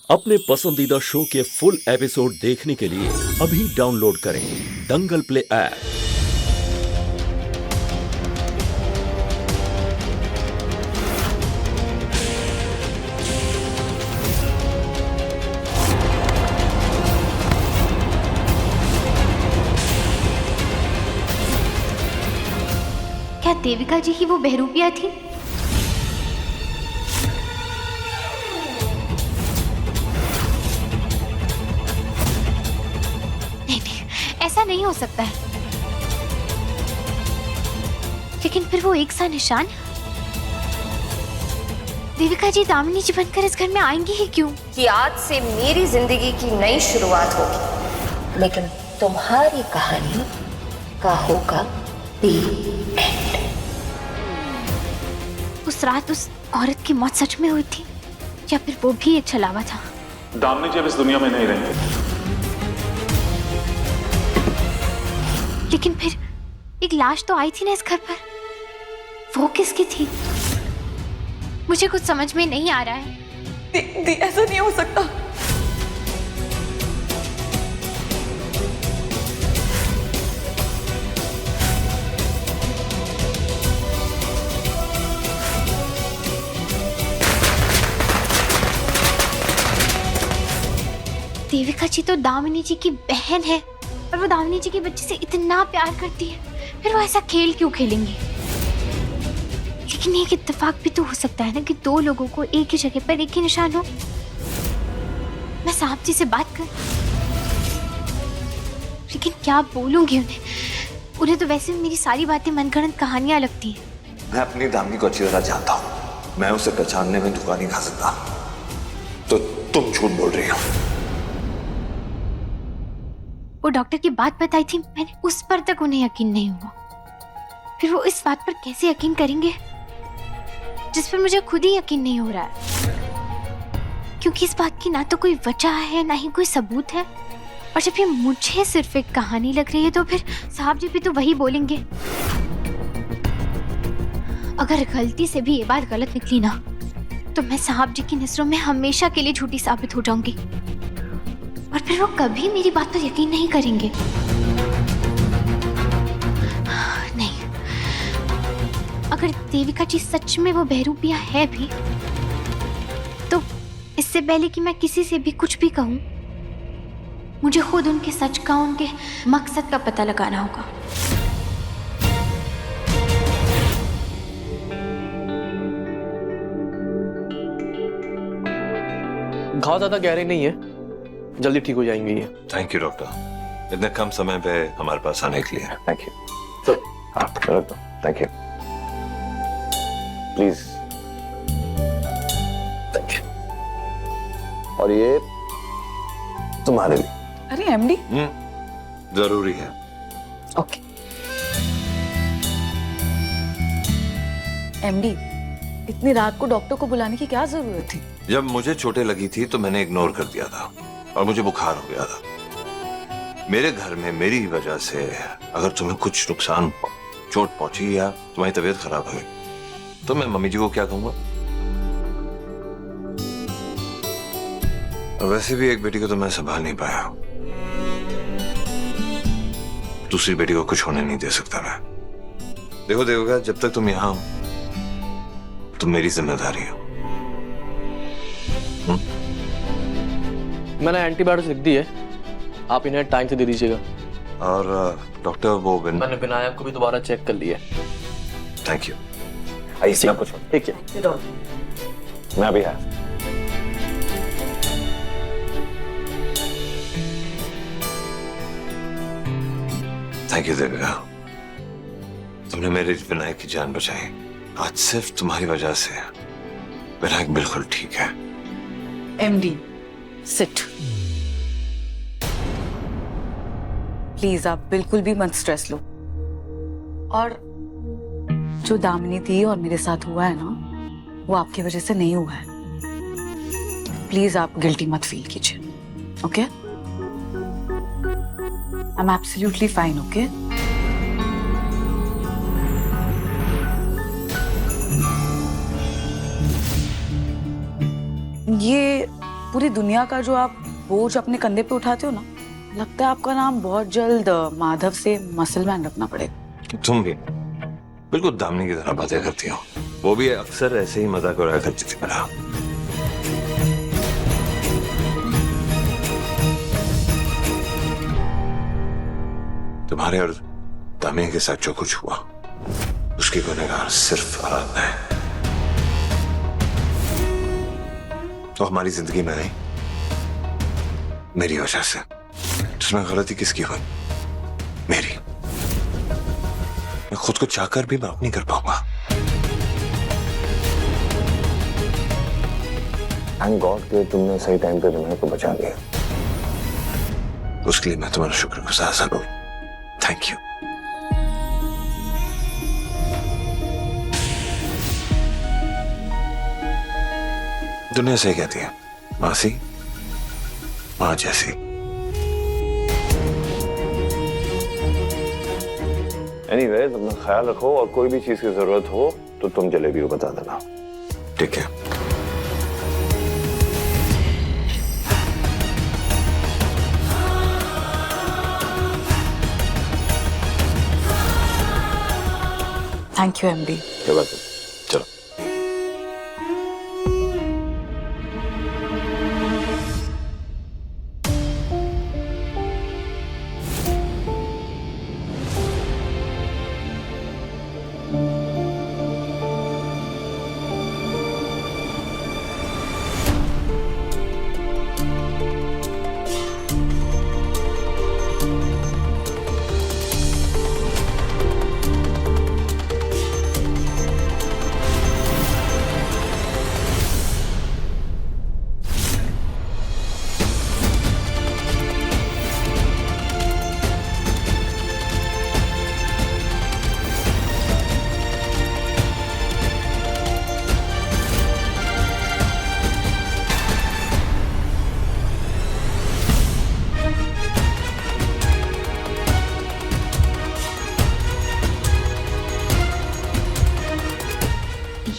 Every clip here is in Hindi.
अपने पसंदीदा शो के फुल एपिसोड देखने के लिए अभी डाउनलोड करें दंगल प्ले ऐप। क्या देविका जी ही वो बहरूपिया थी? नहीं, ऐसा नहीं हो सकता है। लेकिन फिर वो एक सा निशान, देविका जी दामिनी जी बनकर इस घर में आएंगी ही क्यों? कि आज से मेरी जिंदगी की नई शुरुआत होगी, लेकिन तुम्हारी कहानी का होगा दी एंड। उस रात उस औरत की मौत सच में हुई थी या फिर वो भी एक छलावा था? दामिनी जी अब इस दुनिया में नहीं रहेंगे। लेकिन फिर एक लाश तो आई थी ना इस घर पर, वो किसकी थी? मुझे कुछ समझ में नहीं आ रहा है। दी, ऐसा नहीं हो सकता। देविका जी तो दामिनी जी की बहन है और वो दामिनी जी के बच्चे से इतना प्यार करती है, फिर वो ऐसा खेल क्यों खेलेंगे? लेकिन एक इत्तेफाक भी तो हो सकता है ना कि दो लोगों को एक ही जगह पर एक ही निशान हो। मैं साहब जी से बात कर, लेकिन क्या बोलूंगी उन्हें तो वैसे भी मेरी सारी बातें मनगढ़ंत कहानियां लगती हैं। मैं अपनी दामिनी को अच्छी तरह जानता हूँ, मैं उसे पहचानने में धोखा नहीं खा सकता। तो तुम झूठ बोल रही हो। वो डॉक्टर की बात बताई थी मैंने, उस पर तक उन्हें यकीन नहीं हुआ, फिर वो इस बात पर कैसे यकीन करेंगे जिस पर मुझे खुद ही यकीन नहीं हो रहा है? क्योंकि इस बात की ना तो कोई वजह है ना ही कोई सबूत है, और जब ये मुझे सिर्फ एक कहानी लग रही है तो फिर साहब जी भी तो वही बोलेंगे। अगर गलती से भी ये बात गलत निकली ना तो मैं साहब जी की नजरों में हमेशा के लिए झूठी साबित हो जाऊंगी और फिर वो कभी मेरी बात पर यकीन नहीं करेंगे। नहीं, अगर देविका जी सच में वो बहरूपिया है भी तो इससे पहले कि मैं किसी से भी कुछ भी कहूं, मुझे खुद उनके सच का, उनके मकसद का पता लगाना होगा। घाव ज्यादा गहरे नहीं है, जल्दी ठीक हो जाएंगे ये। थैंक यू डॉक्टर, इतने कम समय पे हमारे पास आने के लिए। Thank you. हाँ रख दो। Thank you. Please. Thank you. और ये तुम्हारे लिए। अरे एमडी। जरूरी है। ओके एमडी, इतनी रात को डॉक्टर को बुलाने की क्या जरूरत थी? जब मुझे चोटें लगी थी तो मैंने इग्नोर कर दिया था और मुझे बुखार हो गया था। मेरे घर में मेरी वजह से अगर तुम्हें कुछ नुकसान, चोट पहुंची या तुम्हारी तबीयत खराब हो गई तो मैं मम्मी जी को क्या कहूंगा? और वैसे भी एक बेटी को तो मैं संभाल नहीं पाया, दूसरी बेटी को कुछ होने नहीं दे सकता मैं। देखो देविका, जब तक तुम यहां हो तुम मेरी जिम्मेदारी हो। मैंने एंटीबायोटिक्स लिख दी है, आप इन्हें टाइम से दे दीजिएगा। और डॉक्टर वो मैंने विनायक को भी दोबारा चेक कर लिया। Thank you. आइए कुछ ठीक है, मैं अभी है। थैंक यू देविका, तुमने मेरे विनायक की जान बचाई। आज सिर्फ तुम्हारी वजह से विनायक बिल्कुल ठीक है। MD seat. प्लीज आप बिल्कुल भी मत स्ट्रेस लो। और जो दामिनी दी और मेरे साथ हुआ है ना, वो आपकी वजह से नहीं हुआ है। प्लीज आप गिल्टी मत फील कीजिए, okay? I am absolutely fine, okay? ये पूरी दुनिया का जो आप बोझ अपने कंधे पे उठाते हो ना, लगता है आपका नाम बहुत जल्द माधव से मसलमैन रखना पड़ेगा। तुम भी बिल्कुल दामिनी की तरह बातें करती हो। वो भी अक्सर ऐसे ही मजाक उड़ाया करती थी मेरा। तुम्हारे और दामिनी के साथ जो कुछ हुआ उसकी गुनहगार सिर्फ आराधना है। तो हमारी जिंदगी में आई मेरी वजह से। उसमें गलती किसकी हुई? मेरी। मैं खुद को चाहकर भी माफ नहीं कर पाऊंगा। थैंक गॉड कि तुमने सही टाइम पे दुनिया को बचा लिया। उसके लिए मैं तुम्हारा शुक्रगुजार हूं। Thank you. दुनिया सही कहती है, मासी मां जैसी। एनीवेज, अपना ख्याल रखो और कोई भी चीज की जरूरत हो तो तुम जलेबी को बता देना, ठीक है? Thank you MD. क्या बात है? चलो।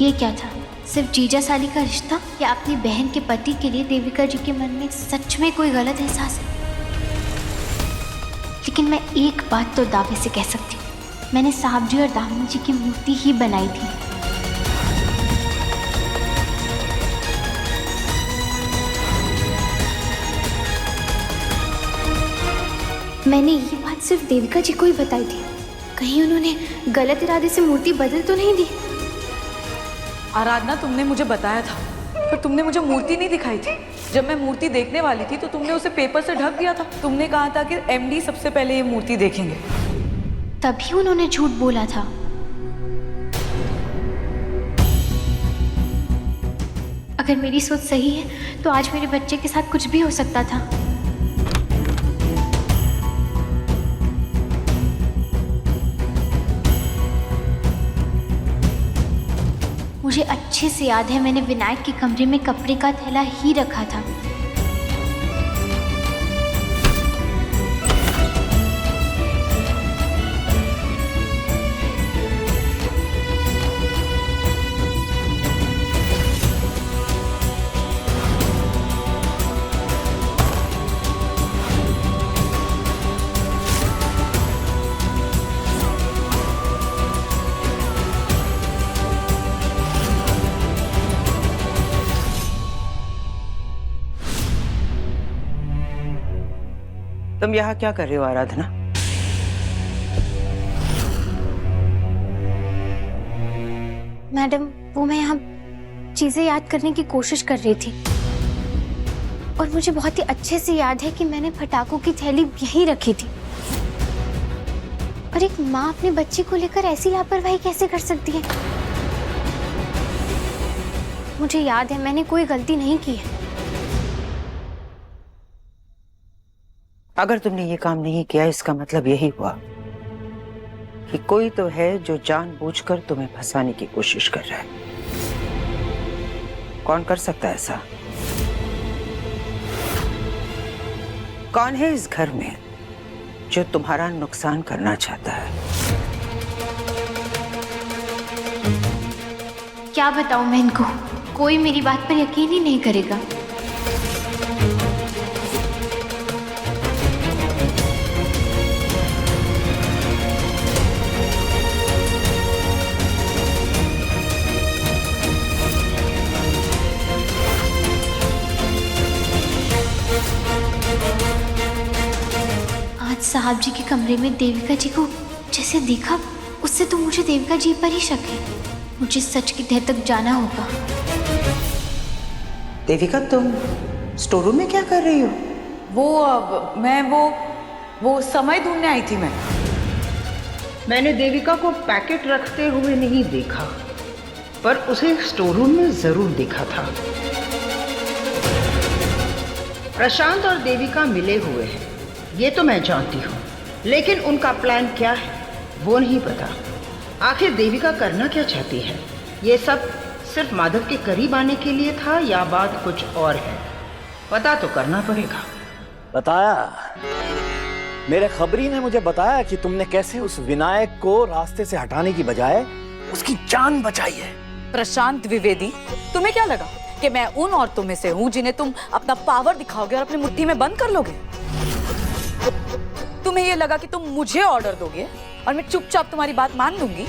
ये क्या था? सिर्फ जीजा साली का रिश्ता, या अपनी बहन के पति के लिए देविका जी के मन में सच में कोई गलत एहसास है? लेकिन मैं एक बात तो दावे से कह सकती हूँ, मैंने साहब जी और दामिनी जी की मूर्ति ही बनाई थी। मैंने ये बात सिर्फ देविका जी को ही बताई थी। कहीं उन्होंने गलत इरादे से मूर्ति बदल तो नहीं दी? आराधना, तुमने मुझे बताया था, पर तुमने मुझे मूर्ति नहीं दिखाई थी। जब मैं मूर्ति देखने वाली थी तो तुमने उसे पेपर से ढक दिया था। तुमने कहा था कि एमडी सबसे पहले ये मूर्ति देखेंगे। तभी उन्होंने झूठ बोला था। अगर मेरी सोच सही है तो आज मेरे बच्चे के साथ कुछ भी हो सकता था। मुझे अच्छे से याद है, मैंने विनायक के कमरे में कपड़े का थैला ही रखा था। तुम यहाँ क्या कर रहे हो आराधना? मैडम, वो मैं यहाँ चीजें याद करने की कोशिश कर रही थी और मुझे बहुत ही अच्छे से याद है कि मैंने पटाखों की थैली यहीं रखी थी। और एक माँ अपने बच्चे को लेकर ऐसी लापरवाही कैसे कर सकती है? मुझे याद है मैंने कोई गलती नहीं की है। अगर तुमने ये काम नहीं किया, इसका मतलब यही हुआ कि कोई तो है जो जानबूझकर तुम्हें फंसाने की कोशिश कर रहा है। कौन कर सकता है ऐसा? कौन है इस घर में जो तुम्हारा नुकसान करना चाहता है? क्या बताऊं मैं इनको? कोई मेरी बात पर यकीन ही नहीं करेगा। साहब जी के कमरे में देविका जी को जैसे देखा, उससे तो मुझे देविका जी पर ही शक है। मुझे सच की तह तक जाना होगा। देविका, तुम स्टोर रूम में क्या कर रही हो? मैं वो समय ढूंढने आई थी। मैंने देविका को पैकेट रखते हुए नहीं देखा, पर उसे स्टोर रूम में जरूर देखा था। प्रशांत और देविका मिले हुए हैं, ये तो मैं जानती हूँ, लेकिन उनका प्लान क्या है वो नहीं पता। आखिर देविका करना क्या चाहती है? ये सब सिर्फ माधव के करीब आने के लिए था या बात कुछ और है? पता तो करना पड़ेगा। बताया, मेरे खबरी ने मुझे बताया कि तुमने कैसे उस विनायक को रास्ते से हटाने की बजाय उसकी जान बचाई है। प्रशांत द्विवेदी, तुम्हें क्या लगा कि मैं उन औरतों में से हूँ जिन्हें तुम अपना पावर दिखाओगे और अपनी मुट्ठी में बंद कर लोगे? तुम्हें ये लगा कि तुम मुझे ऑर्डर दोगे और मैं चुपचाप तुम्हारी बात मान लूंगी?